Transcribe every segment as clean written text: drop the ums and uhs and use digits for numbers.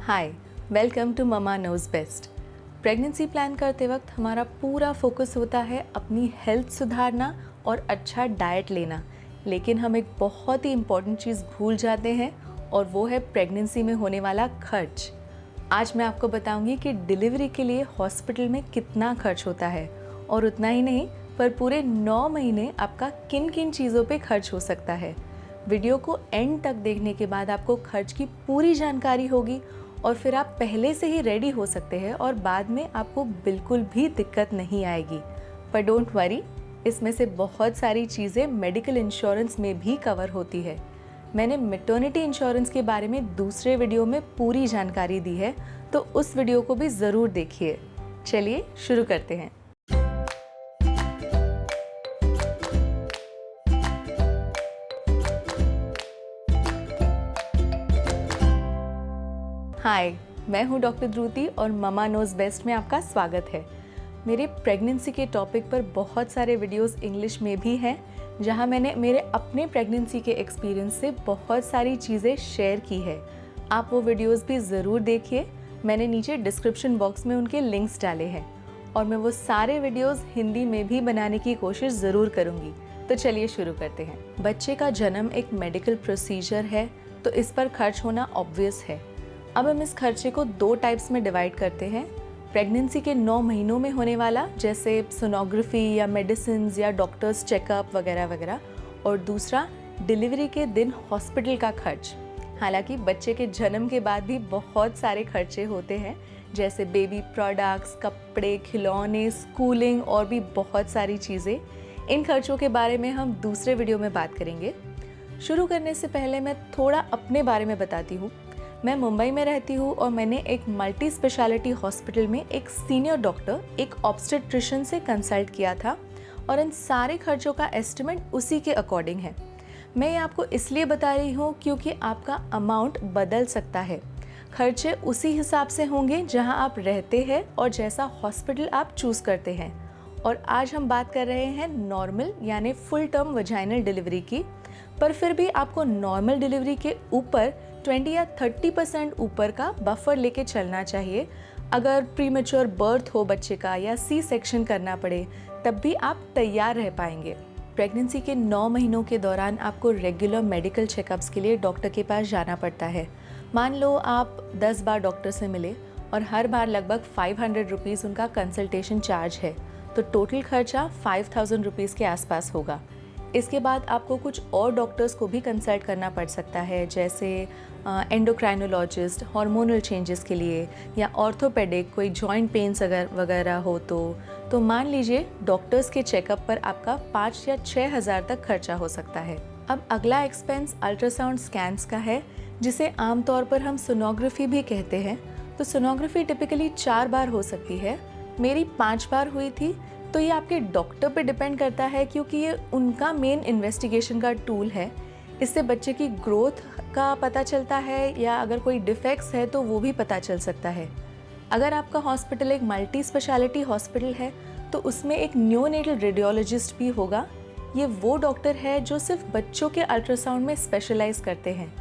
Hi, welcome to mama knows best. Pregnancy plan करते वक्त हमारा पूरा फोकस होता है अपनी हेल्थ सुधारना और अच्छा डाइट लेना, लेकिन हम एक बहुत ही इम्पॉर्टेंट चीज़ भूल जाते हैं और वो है प्रेगनेंसी में होने वाला खर्च। आज मैं आपको बताऊंगी कि डिलीवरी के लिए हॉस्पिटल में कितना खर्च होता है और उतना ही नहीं पर पूरे 9 महीने आपका किन किन चीज़ों पे खर्च हो सकता है। वीडियो को एंड तक देखने के बाद आपको खर्च की पूरी जानकारी होगी और फिर आप पहले से ही रेडी हो सकते हैं और बाद में आपको बिल्कुल भी दिक्कत नहीं आएगी। पर डोंट वरी, इसमें से बहुत सारी चीज़ें मेडिकल इंश्योरेंस में भी कवर होती है। मैंने मैटरनिटी इंश्योरेंस के बारे में दूसरे वीडियो में पूरी जानकारी दी है, तो उस वीडियो को भी ज़रूर देखिए। चलिए शुरू करते हैं। हाय, मैं हूँ डॉक्टर ध्रुति और ममा नोज़ बेस्ट में आपका स्वागत है। मेरे प्रेगनेंसी के टॉपिक पर बहुत सारे वीडियोस इंग्लिश में भी हैं, जहाँ मैंने मेरे अपने प्रेगनेंसी के एक्सपीरियंस से बहुत सारी चीज़ें शेयर की है। आप वो वीडियोस भी ज़रूर देखिए, मैंने नीचे डिस्क्रिप्शन बॉक्स में उनके लिंक्स डाले हैं और मैं वो सारे वीडियोस हिंदी में भी बनाने की कोशिश ज़रूर करूँगी। तो चलिए शुरू करते हैं। बच्चे का जन्म एक मेडिकल प्रोसीजर है, तो इस पर खर्च होना ऑब्वियस है। अब हम इस खर्चे को 2 टाइप्स में डिवाइड करते हैं। प्रेगनेंसी के 9 महीनों में होने वाला, जैसे सोनोग्राफी या मेडिसिन या डॉक्टर्स चेकअप वगैरह वगैरह, और दूसरा डिलीवरी के दिन हॉस्पिटल का खर्च। हालांकि बच्चे के जन्म के बाद भी बहुत सारे खर्चे होते हैं, जैसे बेबी प्रोडक्ट्स, कपड़े, खिलौने, स्कूलिंग और भी बहुत सारी चीज़ें। इन खर्चों के बारे में हम दूसरे वीडियो में बात करेंगे। शुरू करने से पहले मैं थोड़ा अपने बारे में बताती हूँ। मैं मुंबई में रहती हूँ और मैंने एक मल्टी स्पेशलिटी हॉस्पिटल में एक सीनियर डॉक्टर, एक ऑब्स्टेट्रिशियन से कंसल्ट किया था और इन सारे खर्चों का एस्टिमेट उसी के अकॉर्डिंग है। मैं ये आपको इसलिए बता रही हूँ क्योंकि आपका अमाउंट बदल सकता है। खर्चे उसी हिसाब से होंगे जहाँ आप रहते हैं और जैसा हॉस्पिटल आप चूज़ करते हैं। और आज हम बात कर रहे हैं नॉर्मल यानी फुल टर्म वजाइनल डिलीवरी की, पर फिर भी आपको नॉर्मल डिलीवरी के ऊपर 20 या 30% ऊपर का बफर लेके चलना चाहिए। अगर प्रीमेच्योर बर्थ हो बच्चे का या सी सेक्शन करना पड़े, तब भी आप तैयार रह पाएंगे। प्रेगनेंसी के 9 महीनों के दौरान आपको रेगुलर मेडिकल चेकअप्स के लिए डॉक्टर के पास जाना पड़ता है। मान लो आप 10 बार डॉक्टर से मिले और हर बार लगभग 500 रुपीज़ उनका कंसल्टेशन चार्ज है, तो टोटल खर्चा 5000 रुपीज़ के आसपास होगा। इसके बाद आपको कुछ और डॉक्टर्स को भी कंसल्ट करना पड़ सकता है, जैसे एंडोक्राइनोलॉजिस्ट हार्मोनल चेंजेस के लिए, या ऑर्थोपेडिक कोई जॉइंट पेन्स अगर वगैरह हो तो मान लीजिए डॉक्टर्स के चेकअप पर आपका 5 या 6 हज़ार तक खर्चा हो सकता है। अब अगला एक्सपेंस अल्ट्रासाउंड स्कैन्स का है, जिसे आमतौर पर हम सोनोग्राफी भी कहते हैं। तो सोनोग्राफी टिपिकली 4 बार हो सकती है, मेरी 5 बार हुई थी। तो ये आपके डॉक्टर पे डिपेंड करता है, क्योंकि ये उनका मेन इन्वेस्टिगेशन का टूल है। इससे बच्चे की ग्रोथ का पता चलता है या अगर कोई डिफेक्ट्स है तो वो भी पता चल सकता है। अगर आपका हॉस्पिटल एक मल्टी स्पेशलिटी हॉस्पिटल है तो उसमें एक न्योनेटल रेडियोलॉजिस्ट भी होगा। ये वो डॉक्टर है जो सिर्फ बच्चों के अल्ट्रासाउंड में स्पेशलाइज करते हैं।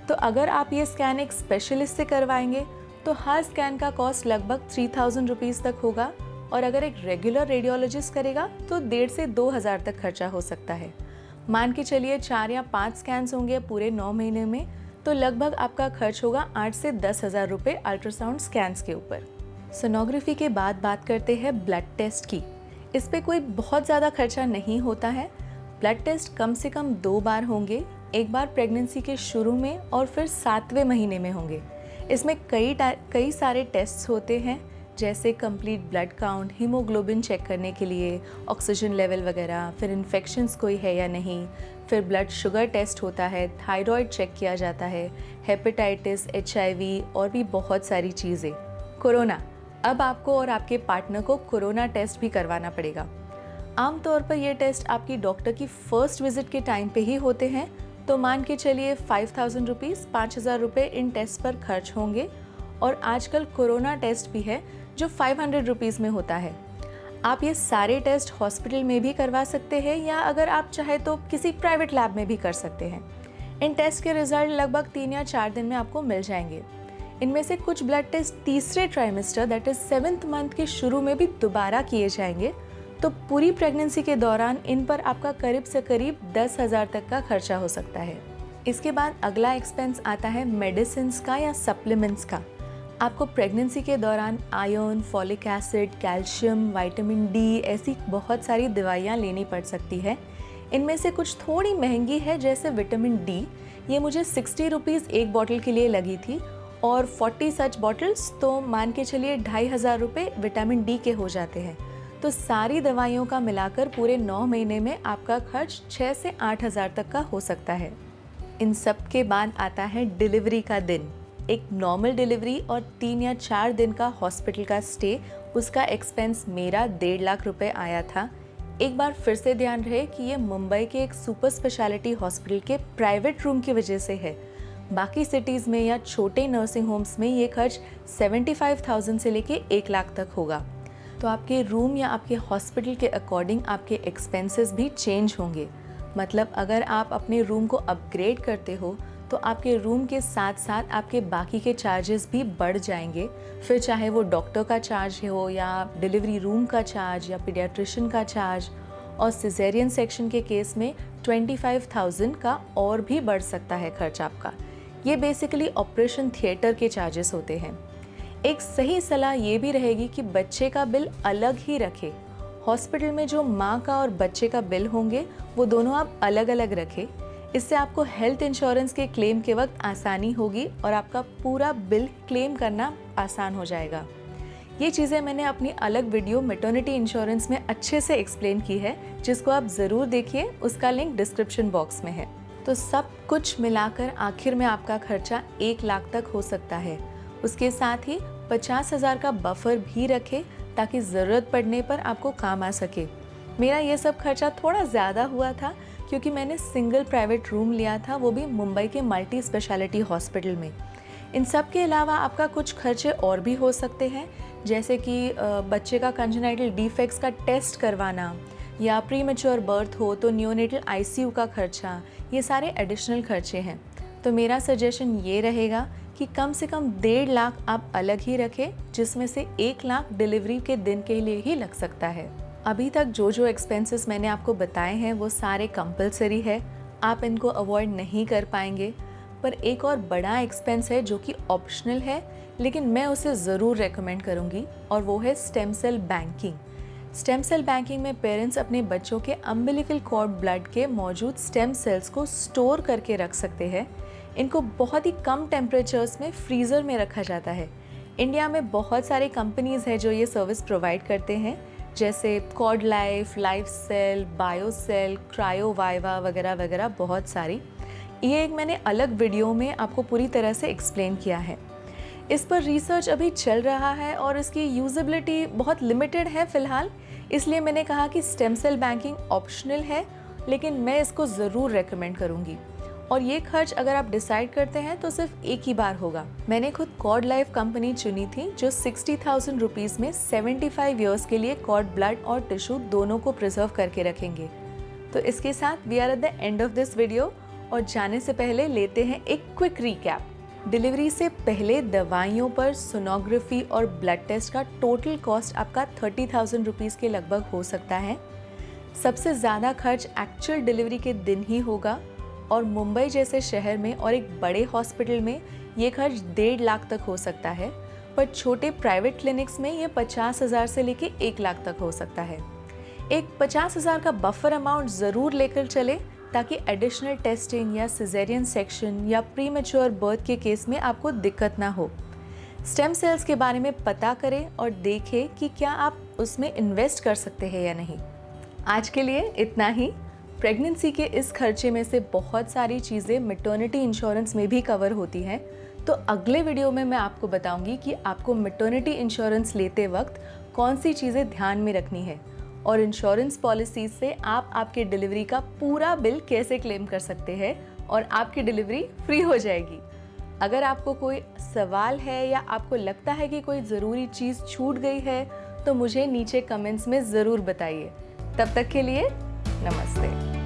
तो अगर आप ये स्कैन एक स्पेशलिस्ट से करवाएंगे तो हर स्कैन का कॉस्ट लगभग 3000 रुपीज़ तक होगा, और अगर एक रेगुलर रेडियोलॉजिस्ट करेगा तो 1,500 से 2,000 तक खर्चा हो सकता है। मान के चलिए 4 या 5 स्कैन्स होंगे पूरे 9 महीने में, तो लगभग आपका खर्च होगा 8 से 10,000 रुपये अल्ट्रासाउंड स्कैन्स के ऊपर। सोनोग्राफी के बाद बात करते हैं ब्लड टेस्ट की। इस पे कोई बहुत ज़्यादा खर्चा नहीं होता है। ब्लड टेस्ट कम से कम 2 बार होंगे, एक बार प्रेगनेंसी के शुरू में और फिर 7वें महीने में होंगे। इसमें कई सारे टेस्ट होते हैं, जैसे complete blood count, haemoglobin check करने के लिए, ऑक्सीजन लेवल वगैरह, फिर इन्फेक्शंस कोई है या नहीं, फिर ब्लड शुगर टेस्ट होता है, थायराइड चेक किया जाता है, हेपेटाइटिस, HIV और भी बहुत सारी चीज़ें। कोरोना, अब आपको और आपके पार्टनर को कोरोना टेस्ट भी करवाना पड़ेगा। आमतौर पर ये टेस्ट आपकी डॉक्टर की फर्स्ट विजिट के टाइम पे ही होते हैं, तो मान के चलिए 5000 रुपीज़, 5000 रुपये इन टेस्ट पर खर्च होंगे। और आजकल कोरोना टेस्ट भी है जो 500 रुपीज़ में होता है। आप ये सारे टेस्ट हॉस्पिटल में भी करवा सकते हैं, या अगर आप चाहे तो किसी प्राइवेट लैब में भी कर सकते हैं। इन टेस्ट के रिजल्ट लगभग 3 या 4 दिन में आपको मिल जाएंगे। इनमें से कुछ ब्लड टेस्ट तीसरे trimester that is 7th month के शुरू में भी दोबारा किए जाएंगे। तो पूरी प्रेगनेंसी के दौरान इन पर आपका करीब से करीब 10,000 तक का खर्चा हो सकता है। इसके बाद अगला एक्सपेंस आता है मेडिसिन का या सप्लीमेंट्स का। आपको प्रेगनेंसी के दौरान iron, folic acid, calcium, vitamin D ऐसी बहुत सारी दवाइयाँ लेनी पड़ सकती है। इनमें से कुछ थोड़ी महंगी है, जैसे विटामिन डी, ये मुझे 60 रुपीज़ एक बॉटल के लिए लगी थी और 40 सच बॉटल्स तो मान के चलिए 2,500 रुपये विटामिन डी के हो जाते हैं। तो सारी दवाइयों का मिलाकर पूरे 9 महीने में आपका खर्च 6 से 8,000 तक का हो सकता है। इन सब के बाद आता है डिलीवरी का दिन। एक नॉर्मल डिलीवरी और 3 या 4 दिन का हॉस्पिटल का स्टे, उसका एक्सपेंस मेरा 1.5 लाख रुपए आया था। एक बार फिर से ध्यान रहे कि ये मुंबई के एक सुपर स्पेशलिटी हॉस्पिटल के प्राइवेट रूम की वजह से है। बाकी सिटीज़ में या छोटे नर्सिंग होम्स में ये खर्च 75,000 से लेके 1 लाख तक होगा। तो आपके रूम या आपके हॉस्पिटल के अकॉर्डिंग आपके एक्सपेंसेस भी चेंज होंगे। मतलब अगर आप अपने रूम को अपग्रेड करते हो तो आपके रूम के साथ साथ आपके बाकी के चार्जेस भी बढ़ जाएंगे। फिर चाहे वो डॉक्टर का चार्ज हो या डिलीवरी रूम का चार्ज या पीडियाट्रिशियन का चार्ज, और सिजेरियन सेक्शन के केस में 25,000 का और भी बढ़ सकता है खर्च आपका। ये बेसिकली ऑपरेशन थिएटर के चार्जेस होते हैं। एक सही सलाह ये भी रहेगी कि बच्चे का बिल अलग ही रखें। हॉस्पिटल में जो माँ का और बच्चे का बिल होंगे वो दोनों आप अलग अलग रखें। इससे आपको हेल्थ इंश्योरेंस के क्लेम के वक्त आसानी होगी और आपका पूरा बिल क्लेम करना आसान हो जाएगा। ये चीज़ें मैंने अपनी अलग वीडियो मैटरनिटी इंश्योरेंस में अच्छे से एक्सप्लेन की है, जिसको आप ज़रूर देखिए, उसका लिंक डिस्क्रिप्शन बॉक्स में है। तो सब कुछ मिलाकर आखिर में आपका खर्चा 1 लाख तक हो सकता है। उसके साथ ही 50,000 का बफर भी रखें ताकि ज़रूरत पड़ने पर आपको काम आ सके। मेरा ये सब खर्चा थोड़ा ज़्यादा हुआ था क्योंकि मैंने सिंगल प्राइवेट रूम लिया था, वो भी मुंबई के मल्टी स्पेशलिटी हॉस्पिटल में। इन सब के अलावा आपका कुछ खर्चे और भी हो सकते हैं, जैसे कि बच्चे का कंजेनाइटल डिफेक्ट्स का टेस्ट करवाना या प्रीमेच्योर बर्थ हो तो न्यूनेटल आईसीयू का खर्चा, ये सारे एडिशनल खर्चे हैं। तो मेरा सजेशन ये रहेगा कि कम से कम 1.5 लाख आप अलग ही रखें, जिसमें से 1 लाख डिलीवरी के दिन के लिए ही लग सकता है। अभी तक जो एक्सपेंसेस मैंने आपको बताए हैं वो सारे कंपलसरी है, आप इनको अवॉइड नहीं कर पाएंगे। पर एक और बड़ा एक्सपेंस है जो कि ऑप्शनल है, लेकिन मैं उसे ज़रूर रेकमेंड करूँगी, और वो है stem cell banking. Stem cell banking में पेरेंट्स अपने बच्चों के अम्बिलिकल कॉर्ड ब्लड के मौजूद स्टेम सेल्स को स्टोर करके रख सकते हैं। इनको बहुत ही कम टेम्परेचर्स में फ्रीज़र में रखा जाता है। इंडिया में बहुत सारी कंपनीज़ हैं जो ये सर्विस प्रोवाइड करते हैं, जैसे कॉर्ड लाइफ, लाइफ सेल, बायोसेल, क्रायोवाइवा वगैरह वगैरह बहुत सारी। ये एक मैंने अलग वीडियो में आपको पूरी तरह से एक्सप्लेन किया है। इस पर रिसर्च अभी चल रहा है और इसकी यूजेबिलिटी बहुत लिमिटेड है फ़िलहाल, इसलिए मैंने कहा कि स्टेम सेल बैंकिंग ऑप्शनल है, लेकिन मैं इसको ज़रूर रेकमेंड करूँगी। और ये खर्च अगर आप डिसाइड करते हैं तो सिर्फ एक ही बार होगा। मैंने खुद कॉर्ड लाइफ कंपनी चुनी थी जो 60,000 रुपीज़ में 75 ईयर्स के लिए कॉर्ड ब्लड और टिश्यू दोनों को प्रिजर्व करके रखेंगे। तो इसके साथ we are at the end of this video, और जाने से पहले लेते हैं एक क्विक रिकैप। डिलीवरी से पहले दवाइयों पर सोनोग्राफी और ब्लड टेस्ट का टोटल कॉस्ट आपका 30,000 रुपीज़ के लगभग हो सकता है। सबसे ज़्यादा खर्च एक्चुअल डिलीवरी के दिन ही होगा, और मुंबई जैसे शहर में और एक बड़े हॉस्पिटल में ये खर्च 1.5 लाख तक हो सकता है, पर छोटे प्राइवेट क्लिनिक्स में ये 50,000 से लेके 1 लाख तक हो सकता है। एक 50,000 का बफर अमाउंट ज़रूर लेकर चले ताकि एडिशनल टेस्टिंग या सिजेरियन सेक्शन या प्रीमेच्योर बर्थ के केस में आपको दिक्कत ना हो। स्टेम सेल्स के बारे में पता करें और देखें कि क्या आप उसमें इन्वेस्ट कर सकते हैं या नहीं। आज के लिए इतना ही। प्रेगनेंसी के इस खर्चे में से बहुत सारी चीज़ें मैटरनिटी इंश्योरेंस में भी कवर होती हैं, तो अगले वीडियो में मैं आपको बताऊंगी कि आपको मैटरनिटी इंश्योरेंस लेते वक्त कौन सी चीज़ें ध्यान में रखनी है और इंश्योरेंस पॉलिसीज से आप आपके डिलीवरी का पूरा बिल कैसे क्लेम कर सकते हैं और आपकी डिलीवरी फ्री हो जाएगी। अगर आपको कोई सवाल है या आपको लगता है कि कोई ज़रूरी चीज़ छूट गई है तो मुझे नीचे कमेंट्स में ज़रूर बताइए। तब तक के लिए नमस्ते।